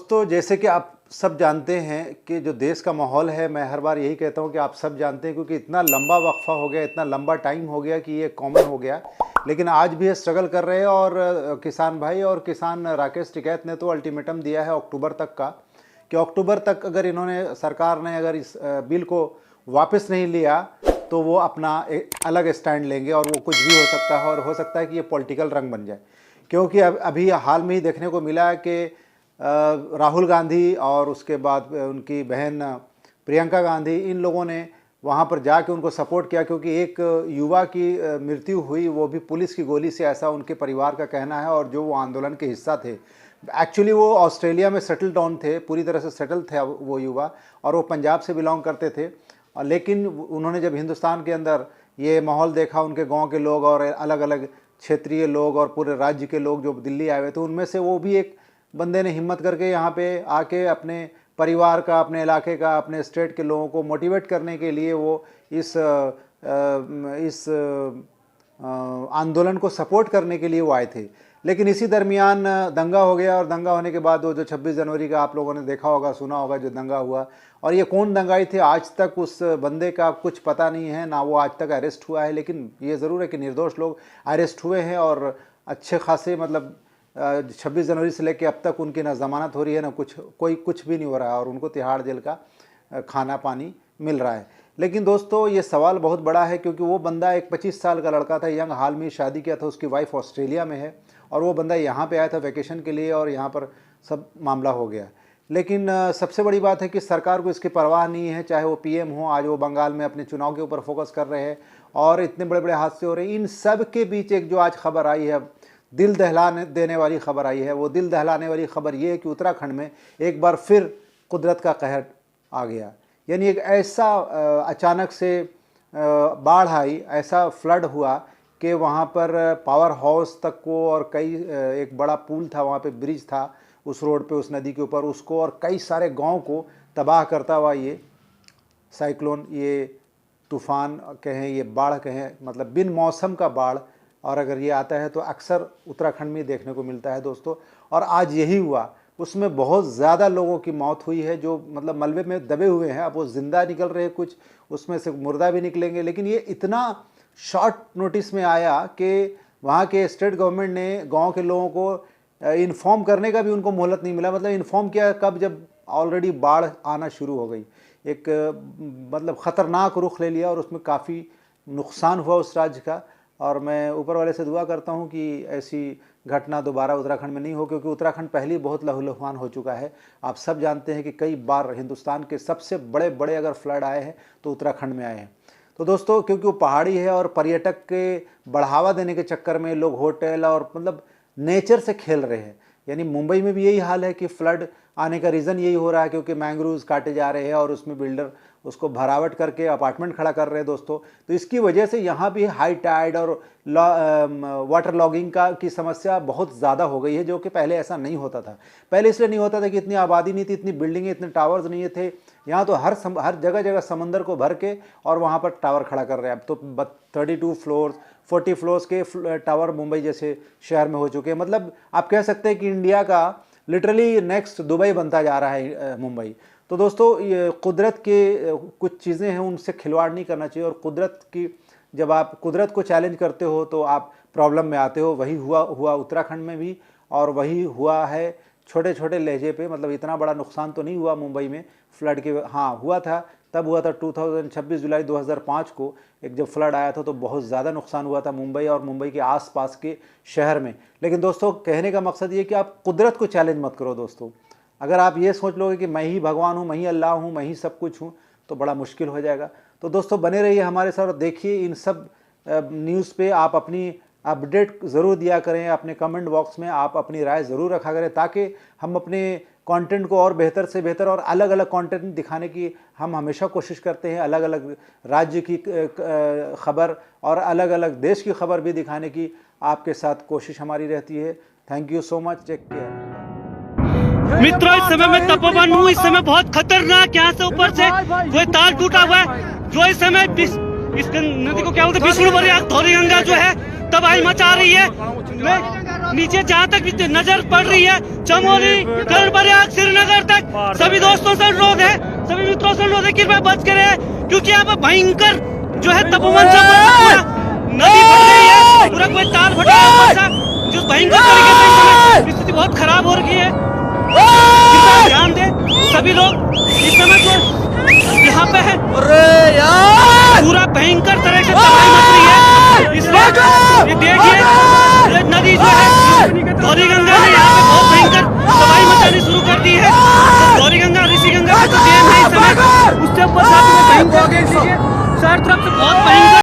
दोस्तों, जैसे कि आप सब जानते हैं कि जो देश का माहौल है, मैं हर बार यही कहता हूं कि आप सब जानते हैं, क्योंकि इतना लंबा वक्फा हो गया, इतना लंबा टाइम हो गया कि ये कॉमन हो गया। लेकिन आज भी ये स्ट्रगल कर रहे हैं। और किसान भाई और किसान राकेश टिकैत ने तो अल्टीमेटम दिया है अक्टूबर तक का, कि अक्टूबर तक अगर इन्होंने, सरकार ने अगर इस बिल को वापस नहीं लिया तो वो अपना एक अलग स्टैंड लेंगे, और वो कुछ भी हो सकता है, और हो सकता है कि ये पॉलिटिकल रंग बन जाए। क्योंकि अभी हाल में ही देखने को मिला कि राहुल गांधी और उसके बाद उनकी बहन प्रियंका गांधी, इन लोगों ने वहाँ पर जाके उनको सपोर्ट किया, क्योंकि एक युवा की मृत्यु हुई, वो भी पुलिस की गोली से, ऐसा उनके परिवार का कहना है। और जो वो आंदोलन के हिस्सा थे, एक्चुअली वो ऑस्ट्रेलिया में सेटल डाउन थे, पूरी तरह से सेटल थे वो युवा, और वो पंजाब से बिलोंग करते थे। लेकिन उन्होंने जब हिंदुस्तान के अंदर ये माहौल देखा, उनके गांव के लोग और अलग अलग क्षेत्रीय लोग और पूरे राज्य के लोग जो दिल्ली आए हुए थे, उनमें से वो भी एक बंदे ने हिम्मत करके यहाँ पे आके अपने परिवार का, अपने इलाके का, अपने स्टेट के लोगों को मोटिवेट करने के लिए वो इस आंदोलन को सपोर्ट करने के लिए वो आए थे। लेकिन इसी दरमियान दंगा हो गया, और दंगा होने के बाद वो जो 26 जनवरी का आप लोगों ने देखा होगा, सुना होगा, जो दंगा हुआ, और ये कौन दंगाई थे आज तक उस बंदे का कुछ पता नहीं है, ना वो आज तक अरेस्ट हुआ है। लेकिन ये ज़रूर है कि निर्दोष लोग अरेस्ट हुए हैं, और अच्छे खासे, मतलब 26 जनवरी से लेकर अब तक उनकी ना ज़मानत हो रही है, ना कुछ भी नहीं हो रहा है, और उनको तिहाड़ जेल का खाना पानी मिल रहा है। लेकिन दोस्तों, ये सवाल बहुत बड़ा है, क्योंकि वो बंदा एक 25 साल का लड़का था, यंग, हाल में शादी किया था, उसकी वाइफ ऑस्ट्रेलिया में है, और वो बंदा यहाँ पे आया था वैकेशन के लिए, और यहाँ पर सब मामला हो गया। लेकिन सबसे बड़ी बात है कि सरकार को इसकी परवाह नहीं है, चाहे वो पीएम हो, आज वो बंगाल में अपने चुनाव के ऊपर फोकस कर रहे हैं, और इतने बड़े बड़े हादसे हो रहे हैं। इन सब के बीच एक जो आज खबर आई है, दिल दहलाने देने वाली खबर आई है, वो दिल दहलाने वाली खबर ये है कि उत्तराखंड में एक बार फिर कुदरत का कहर आ गया। यानी एक ऐसा अचानक से बाढ़ आई, ऐसा फ्लड हुआ कि वहाँ पर पावर हाउस तक को, और कई एक बड़ा पुल था वहाँ पे, ब्रिज था उस रोड पे, उस नदी के ऊपर, उसको और कई सारे गांव को तबाह करता हुआ ये साइक्लोन, ये तूफ़ान कहें, ये बाढ़ कहें, मतलब बिन मौसम का बाढ़, और अगर ये आता है तो अक्सर उत्तराखंड में देखने को मिलता है दोस्तों। और आज यही हुआ, उसमें बहुत ज़्यादा लोगों की मौत हुई है, जो मतलब मलबे में दबे हुए हैं, अब वो ज़िंदा निकल रहे हैं, कुछ उसमें से मुर्दा भी निकलेंगे। लेकिन ये इतना शॉर्ट नोटिस में आया कि वहाँ के स्टेट गवर्नमेंट ने गांव के लोगों को इन्फॉर्म करने का भी उनको मोहलत नहीं मिला। मतलब इन्फॉर्म किया कब, जब ऑलरेडी बाढ़ आना शुरू हो गई। एक मतलब ख़तरनाक रुख ले लिया, और उसमें काफ़ी नुकसान हुआ उस राज्य का। और मैं ऊपर वाले से दुआ करता हूँ कि ऐसी घटना दोबारा उत्तराखंड में नहीं हो, क्योंकि उत्तराखंड पहले ही बहुत लहूलुहान हो चुका है। आप सब जानते हैं कि कई बार हिंदुस्तान के सबसे बड़े बड़े अगर फ्लड आए हैं तो उत्तराखंड में आए हैं। तो दोस्तों, क्योंकि वो पहाड़ी है, और पर्यटक के बढ़ावा देने के चक्कर में लोग होटल और मतलब नेचर से खेल रहे हैं। यानी मुंबई में भी यही हाल है कि फ्लड आने का रीज़न यही हो रहा है, क्योंकि मैंग्रोव्स काटे जा रहे हैं, और उसमें बिल्डर उसको भरावट करके अपार्टमेंट खड़ा कर रहे हैं दोस्तों। तो इसकी वजह से यहाँ भी हाई टाइड और वाटर लॉगिंग की समस्या बहुत ज़्यादा हो गई है, जो कि पहले ऐसा नहीं होता था। पहले इसलिए नहीं होता था कि इतनी आबादी नहीं थी, इतनी बिल्डिंगें, इतने टावर्स नहीं थे। यहाँ तो हर जगह जगह समंदर को भर के और वहाँ पर टावर खड़ा कर रहे हैं। अब तो 32 फ्लोर्स 40 फ्लोर्स के टावर मुंबई जैसे शहर में हो चुके हैं। मतलब आप कह सकते हैं कि इंडिया का लिटरली नेक्स्ट दुबई बनता जा रहा है मुंबई। तो दोस्तों, ये कुदरत के कुछ चीज़ें हैं, उनसे खिलवाड़ नहीं करना चाहिए। और कुदरत की, जब आप कुदरत को चैलेंज करते हो तो आप प्रॉब्लम में आते हो। वही हुआ उत्तराखंड में भी, और वही हुआ है छोटे छोटे लहजे पे। मतलब इतना बड़ा नुकसान तो नहीं हुआ मुंबई में फ्लड के, हाँ हुआ था, तब हुआ था 26 जुलाई 2005 को एक जब फ्लड आया था, तो बहुत ज़्यादा नुकसान हुआ था मुंबई और मुंबई के आसपास के शहर में। लेकिन दोस्तों, कहने का मकसद ये कि आप कुदरत को चैलेंज मत करो दोस्तों। अगर आप ये सोच लोगे कि मैं ही भगवान हूँ, मैं ही अल्लाह हूँ, मैं ही सब कुछ हूँ, तो बड़ा मुश्किल हो जाएगा। तो दोस्तों, बने रहिए हमारे साथ और देखिए इन सब न्यूज़ पे। आप अपनी अपडेट ज़रूर दिया करें, अपने कमेंट बॉक्स में आप अपनी राय ज़रूर रखा करें, ताकि हम अपने कंटेंट को और बेहतर से बेहतर और अलग अलग कंटेंट दिखाने की हम हमेशा कोशिश करते हैं। अलग अलग राज्य की खबर और अलग अलग देश की खबर भी दिखाने की आपके साथ कोशिश हमारी रहती है। Thank you so much, take care. मित्रों, इस समय मैं तपोवन हूँ। इस समय बहुत खतरनाक, यहाँ से ऊपर से कोई तार टूटा हुआ है, जो इस समय इस नदी को क्या बोलते हैं, विष्णु धौरी गंगा जो है तबाही मचा रही है। नीचे जहाँ तक भी नजर पड़ रही है, चमोली, कर्णप्रयाग, श्रीनगर तक सभी दोस्तों से अनुरोध है, सभी मित्रों से अनुरोध है कि कृपया बच करे, क्योंकि यहाँ पर भयंकर जो है तपोवन से पूरा नदी भर गई है, पूरा कोई तार फटा है ऊपर से, जो भयंकर तरीके से इस समय स्थिति बहुत खराब हो रही है। कृपया ध्यान दें सभी लोग, इस समय जो यहाँ पे है पूरा भयंकर तरह से तबाही मच रही है। इसलिए ये देखिए, ये नदी जो है गौरी गंगा ने यहाँ पे बहुत भयंकर तबाही मचानी शुरू कर दी है। तो गौरी गंगा, ऋषि गंगा का जो डैम है इस समय, उससे ऊपर साथ में भयंकर चारों तरफ से बहुत भयंकर